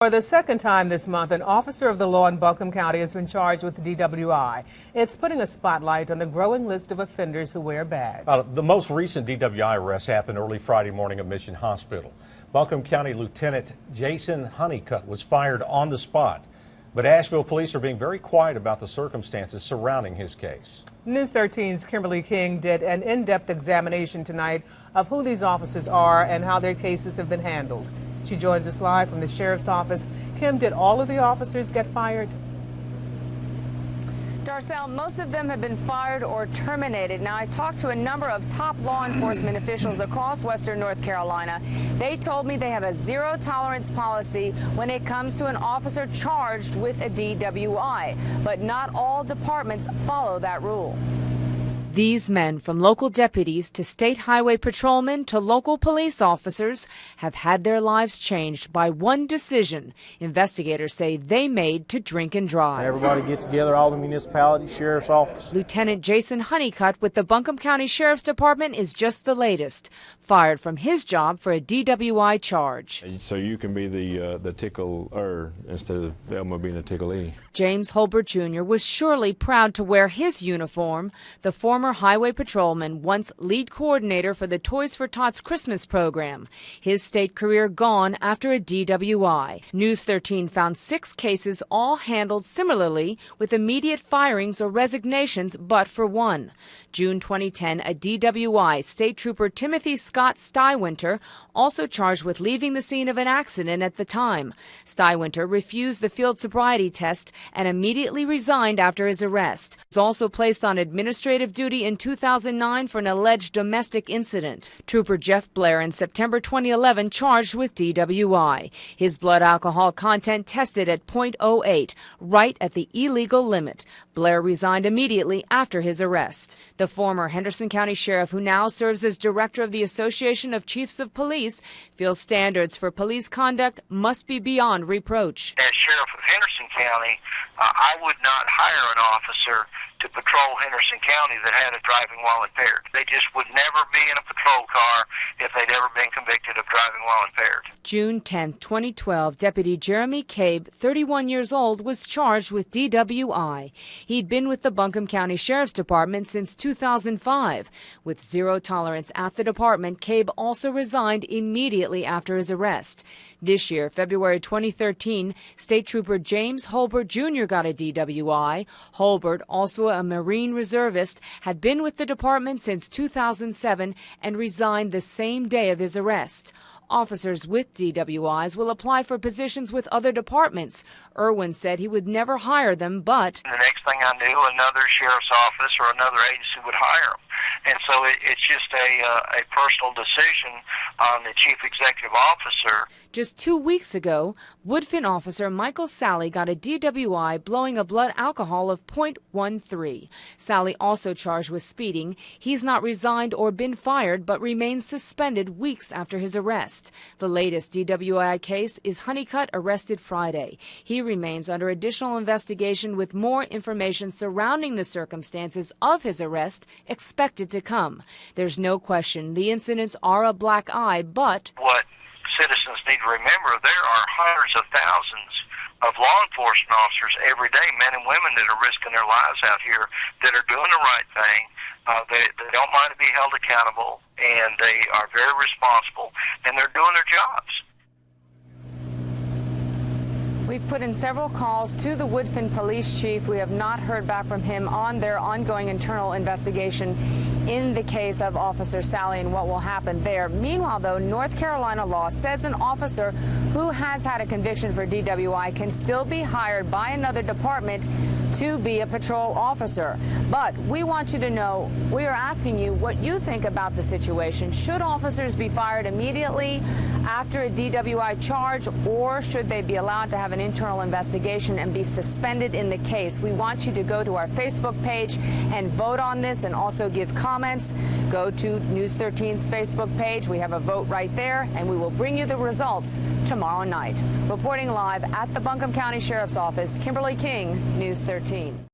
For the second time this month, an officer of the law in Buncombe County has been charged with DWI. It's putting a spotlight on the growing list of offenders who wear a badge. The most recent DWI arrest happened early Friday morning at Mission Hospital. Buncombe County Lieutenant Jason Honeycutt was fired on the spot, but Asheville police are being very quiet about the circumstances surrounding his case. News 13's Kimberly King did an in-depth examination tonight of who these officers are and how their cases have been handled. She joins us live from the sheriff's office. Kim, did all of the officers get fired? Darcel, most of them have been fired or terminated. Now, I talked to a number of top law enforcement officials across western North Carolina. They told me they have a zero-tolerance policy when it comes to an officer charged with a DWI, but not all departments follow that rule. These men, from local deputies to state highway patrolmen to local police officers, have had their lives changed by one decision investigators say they made to drink and drive. Everybody get together, all the municipalities, sheriff's office. Lieutenant Jason Honeycutt with the Buncombe County Sheriff's Department is just the latest, fired from his job for a DWI charge. So you can be the tickler instead of Velma being a ticklee. James Holbert Jr. was surely proud to wear his uniform. The former highway patrolman, once lead coordinator for the Toys For Tots Christmas program. His state career gone after a DWI. News 13 found 6 cases all handled similarly with immediate firings or resignations but for one. June 2010, a DWI, State Trooper Timothy Scott Stiwinter, also charged with leaving the scene of an accident at the time. Stiwinter refused the field sobriety test and immediately resigned after his arrest. He was also placed on administrative duty in 2009 for an alleged domestic incident. Trooper Jeff Blair in September 2011 charged with DWI. His blood alcohol content tested at .08, right at the illegal limit. Blair resigned immediately after his arrest. The former Henderson County Sheriff, who now serves as director of the Association of Chiefs of Police, feels standards for police conduct must be beyond reproach. As Sheriff of Henderson County, I would not hire an officer to patrol Henderson County that had a driving while impaired. They just would never be in a patrol car if they'd ever been convicted of driving while impaired. June 10, 2012, Deputy Jeremy Cabe, 31 years old, was charged with DWI. He'd been with the Buncombe County Sheriff's Department since 2005. With zero tolerance at the department, Cabe also resigned immediately after his arrest. This year, February 2013, State Trooper James Holbert Jr. got a DWI. Holbert, also a Marine reservist, had been with the department since 2007 and resigned the same day of his arrest. Officers with DWIs will apply for positions with other departments. Irwin said he would never hire them, but the next thing I knew, another sheriff's office or another agency would hire them. And so it's just a personal decision on the chief executive officer. Just 2 weeks ago, Woodfin officer Michael Sally got a DWI blowing a blood alcohol of .13. Sally also charged with speeding. He's not resigned or been fired, but remains suspended weeks after his arrest. The latest DWI case is Honeycutt arrested Friday. He remains under additional investigation with more information surrounding the circumstances of his arrest expected to come. There's no question the incidents are a black eye, but what citizens need to remember, there are hundreds of thousands of law enforcement officers every day, men and women that are risking their lives out here, that are doing the right thing. They don't mind to be held accountable, and they are very responsible, and they're doing their jobs. We've put in several calls to the Woodfin police chief. We have not heard back from him on their ongoing internal investigation in the case of Officer Sally and what will happen there. Meanwhile, though, North Carolina law says an officer who has had a conviction for DWI can still be hired by another department to be a patrol officer. But we want you to know, we are asking you what you think about the situation. Should officers be fired immediately after a DWI charge, or should they be allowed to have an internal investigation and be suspended in the case? We want you to go to our Facebook page and vote on this, and also give comments. Go to News 13's Facebook page. We have a vote right there, and we will bring you the results tomorrow night. Reporting live at the Buncombe County Sheriff's Office, Kimberly King, News 13.